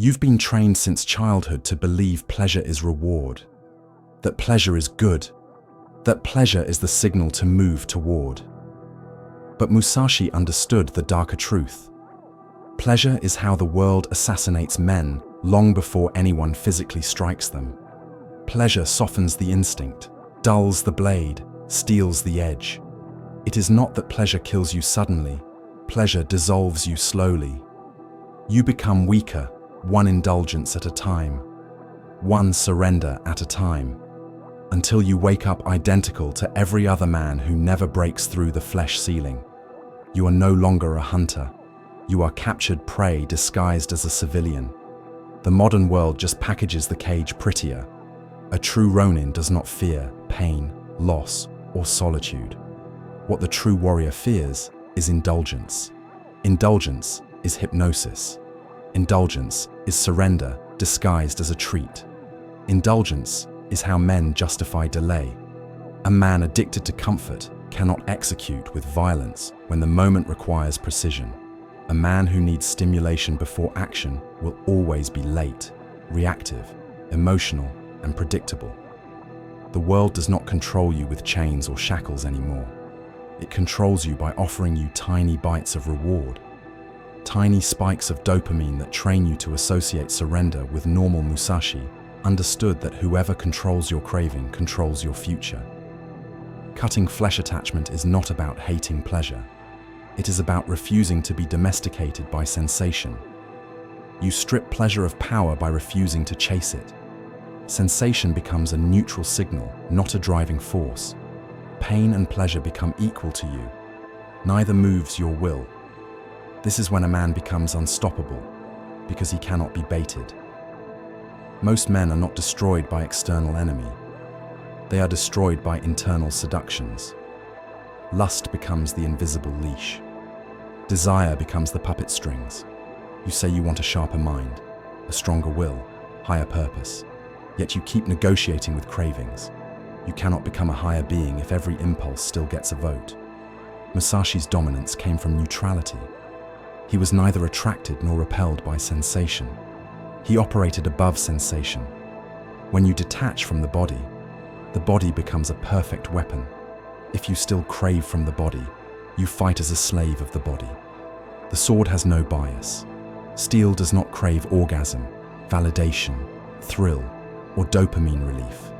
You've been trained since childhood to believe pleasure is reward, that pleasure is good, that pleasure is the signal to move toward. But Musashi understood the darker truth. Pleasure is how the world assassinates men long before anyone physically strikes them. Pleasure softens the instinct, dulls the blade, steals the edge. It is not that pleasure kills you suddenly. Pleasure dissolves you slowly. You become weaker, one indulgence at a time, one surrender at a time, until you wake up identical to every other man who never breaks through the flesh ceiling. You are no longer a hunter. You are captured prey disguised as a civilian. The modern world just packages the cage prettier. A true Ronin does not fear pain, loss, or solitude. What the true warrior fears is indulgence. Indulgence is hypnosis. Indulgence is surrender disguised as a treat. Indulgence is how men justify delay. A man addicted to comfort cannot execute with violence when the moment requires precision. A man who needs stimulation before action will always be late, reactive, emotional, and predictable. The world does not control you with chains or shackles anymore. It controls you by offering you tiny bites of reward, tiny spikes of dopamine that train you to associate surrender with normal. Musashi understood that whoever controls your craving controls your future. Cutting flesh attachment is not about hating pleasure. It is about refusing to be domesticated by sensation. You strip pleasure of power by refusing to chase it. Sensation becomes a neutral signal, not a driving force. Pain and pleasure become equal to you. Neither moves your will. This is when a man becomes unstoppable, because he cannot be baited. Most men are not destroyed by external enemy. They are destroyed by internal seductions. Lust becomes the invisible leash. Desire becomes the puppet strings. You say you want a sharper mind, a stronger will, higher purpose. Yet you keep negotiating with cravings. You cannot become a higher being if every impulse still gets a vote. Musashi's dominance came from neutrality. He was neither attracted nor repelled by sensation. He operated above sensation. When you detach from the body becomes a perfect weapon. If you still crave from the body, you fight as a slave of the body. The sword has no bias. Steel does not crave orgasm, validation, thrill, or dopamine relief.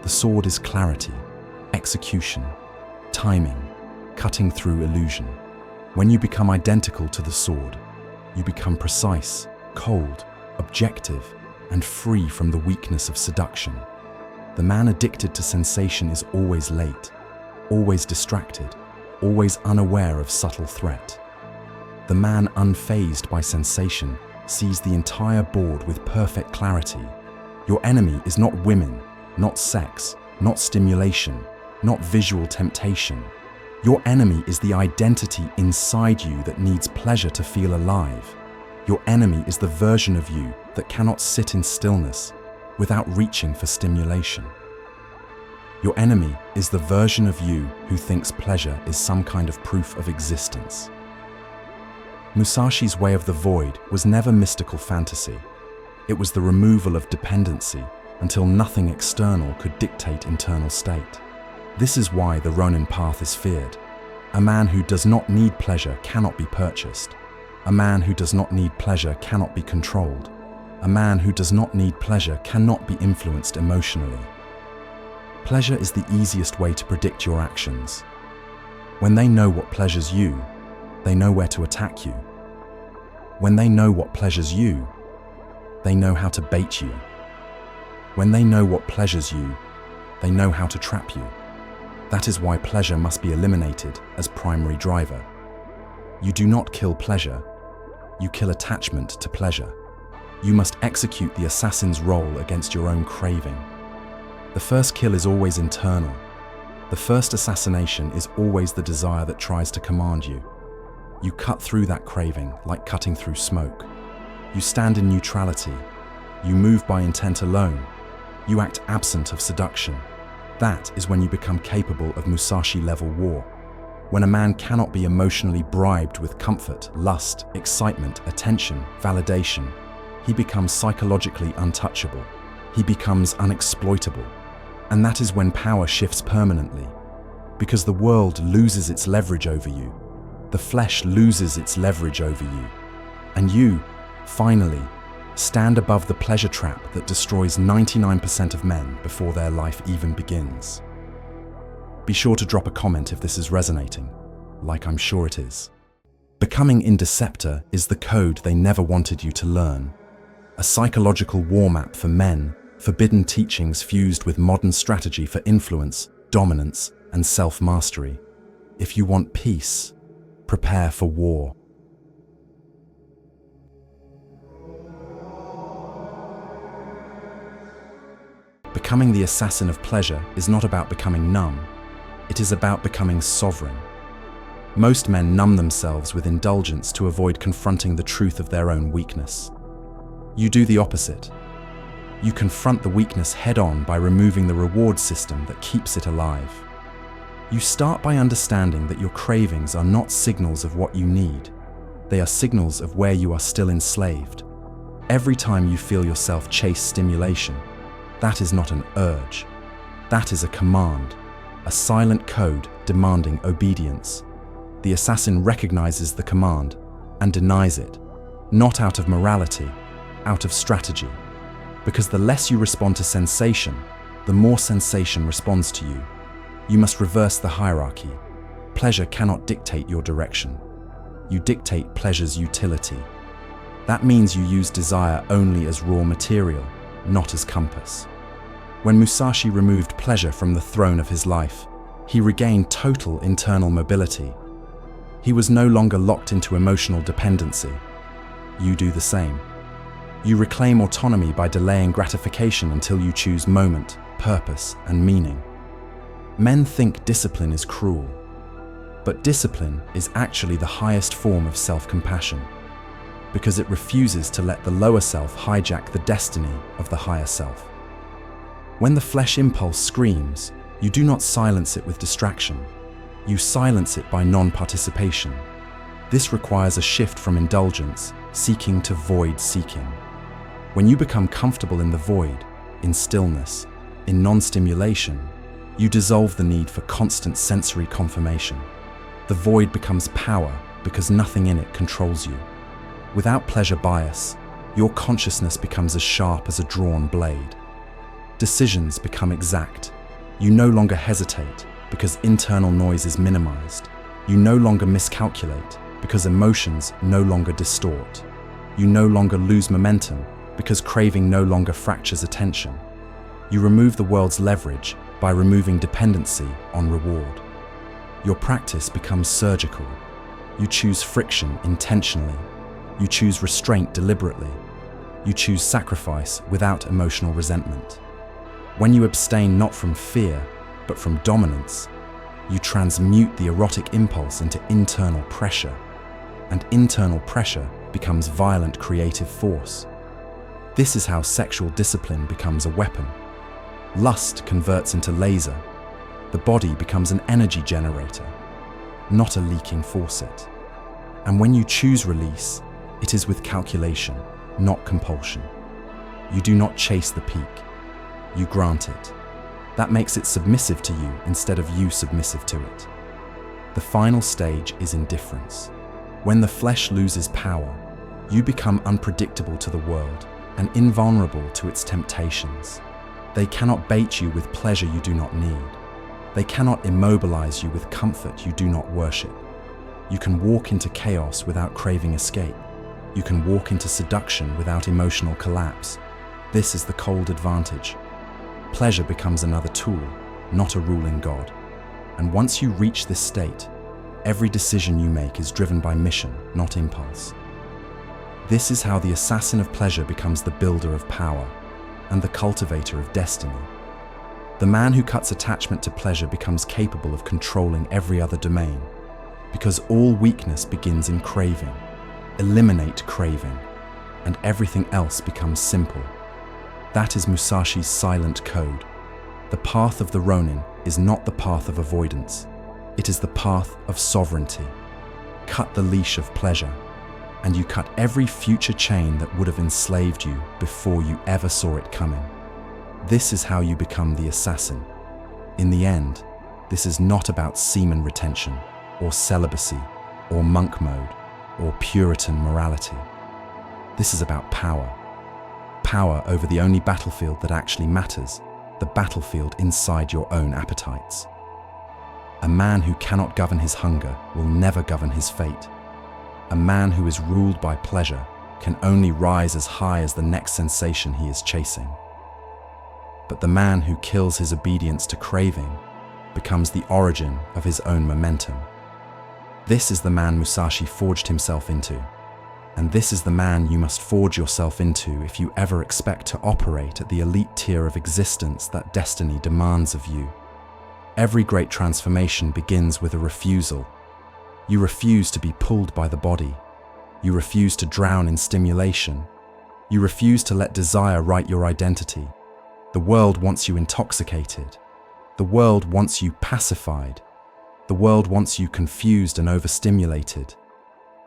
The sword is clarity, execution, timing, cutting through illusion. When you become identical to the sword, you become precise, cold, objective, and free from the weakness of seduction. The man addicted to sensation is always late, always distracted, always unaware of subtle threat. The man unfazed by sensation sees the entire board with perfect clarity. Your enemy is not women, not sex, not stimulation, not visual temptation. Your enemy is the identity inside you that needs pleasure to feel alive. Your enemy is the version of you that cannot sit in stillness without reaching for stimulation. Your enemy is the version of you who thinks pleasure is some kind of proof of existence. Musashi's way of the void was never mystical fantasy. It was the removal of dependency until nothing external could dictate internal state. This is why the Ronin path is feared. A man who does not need pleasure cannot be purchased. A man who does not need pleasure cannot be controlled. A man who does not need pleasure cannot be influenced emotionally. Pleasure is the easiest way to predict your actions. When they know what pleasures you, they know where to attack you. When they know what pleasures you, they know how to bait you. When they know what pleasures you, they know how to trap you. That is why pleasure must be eliminated as primary driver. You do not kill pleasure, you kill attachment to pleasure. You must execute the assassin's role against your own craving. The first kill is always internal. The first assassination is always the desire that tries to command you. You cut through that craving like cutting through smoke. You stand in neutrality. You move by intent alone. You act absent of seduction. That is when you become capable of Musashi-level war. When a man cannot be emotionally bribed with comfort, lust, excitement, attention, validation, he becomes psychologically untouchable. He becomes unexploitable. And that is when power shifts permanently, because the world loses its leverage over you. The flesh loses its leverage over you. And you, finally, stand above the pleasure trap that destroys 99% of men before their life even begins. Be sure to drop a comment if this is resonating, like I'm sure it is. Becoming Indifferent is the code they never wanted you to learn. A psychological war map for men, forbidden teachings fused with modern strategy for influence, dominance, and self-mastery. If you want peace, prepare for war. Becoming the assassin of pleasure is not about becoming numb. It is about becoming sovereign. Most men numb themselves with indulgence to avoid confronting the truth of their own weakness. You do the opposite. You confront the weakness head-on by removing the reward system that keeps it alive. You start by understanding that your cravings are not signals of what you need. They are signals of where you are still enslaved. Every time you feel yourself chase stimulation, that is not an urge. That is a command, a silent code demanding obedience. The assassin recognizes the command and denies it, not out of morality, out of strategy. Because the less you respond to sensation, the more sensation responds to you. You must reverse the hierarchy. Pleasure cannot dictate your direction. You dictate pleasure's utility. That means you use desire only as raw material, not as compass. When Musashi removed pleasure from the throne of his life, he regained total internal mobility. He was no longer locked into emotional dependency. You do the same. You reclaim autonomy by delaying gratification until you choose moment, purpose, and meaning. Men think discipline is cruel, but discipline is actually the highest form of self-compassion, because it refuses to let the lower self hijack the destiny of the higher self. When the flesh impulse screams, you do not silence it with distraction. You silence it by non-participation. This requires a shift from indulgence, seeking, to void seeking. When you become comfortable in the void, in stillness, in non-stimulation, you dissolve the need for constant sensory confirmation. The void becomes power because nothing in it controls you. Without pleasure bias, your consciousness becomes as sharp as a drawn blade. Decisions become exact. You no longer hesitate because internal noise is minimized. You no longer miscalculate because emotions no longer distort. You no longer lose momentum because craving no longer fractures attention. You remove the world's leverage by removing dependency on reward. Your practice becomes surgical. You choose friction intentionally. You choose restraint deliberately. You choose sacrifice without emotional resentment. When you abstain not from fear, but from dominance, you transmute the erotic impulse into internal pressure, and internal pressure becomes violent creative force. This is how sexual discipline becomes a weapon. Lust converts into laser. The body becomes an energy generator, not a leaking faucet. And when you choose release, it is with calculation, not compulsion. You do not chase the peak. You grant it. That makes it submissive to you instead of you submissive to it. The final stage is indifference. When the flesh loses power, you become unpredictable to the world and invulnerable to its temptations. They cannot bait you with pleasure you do not need. They cannot immobilize you with comfort you do not worship. You can walk into chaos without craving escape. You can walk into seduction without emotional collapse. This is the cold advantage. Pleasure becomes another tool, not a ruling god. And once you reach this state, every decision you make is driven by mission, not impulse. This is how the assassin of pleasure becomes the builder of power and the cultivator of destiny. The man who cuts attachment to pleasure becomes capable of controlling every other domain, because all weakness begins in craving. Eliminate craving, and everything else becomes simple. That is Musashi's silent code. The path of the Ronin is not the path of avoidance. It is the path of sovereignty. Cut the leash of pleasure. and you cut every future chain that would have enslaved you before you ever saw it coming. This is how you become the assassin. In the end, this is not about semen retention, or celibacy, or monk mode, or Puritan morality. This is about power. Power over the only battlefield that actually matters, the battlefield inside your own appetites. A man who cannot govern his hunger will never govern his fate. A man who is ruled by pleasure can only rise as high as the next sensation he is chasing. But the man who kills his obedience to craving becomes the origin of his own momentum. This is the man Musashi forged himself into, and this is the man you must forge yourself into if you ever expect to operate at the elite tier of existence that destiny demands of you. Every great transformation begins with a refusal. You refuse to be pulled by the body. You refuse to drown in stimulation. You refuse to let desire write your identity. The world wants you intoxicated. The world wants you pacified. The world wants you confused and overstimulated.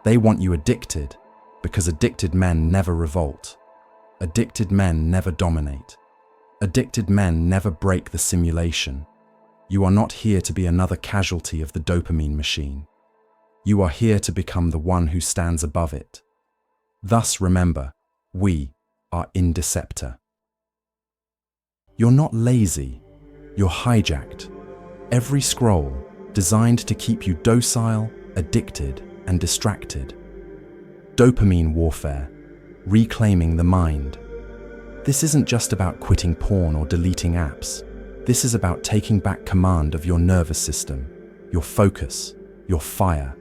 They want you addicted, because addicted men never revolt. Addicted men never dominate. Addicted men never break the simulation. You are not here to be another casualty of the dopamine machine. You are here to become the one who stands above it. Thus remember, we are Indeceptor. You're not lazy, you're hijacked. Every scroll designed to keep you docile, addicted, and distracted. Dopamine warfare, reclaiming the mind. This isn't just about quitting porn or deleting apps. This is about taking back command of your nervous system, your focus, your fire.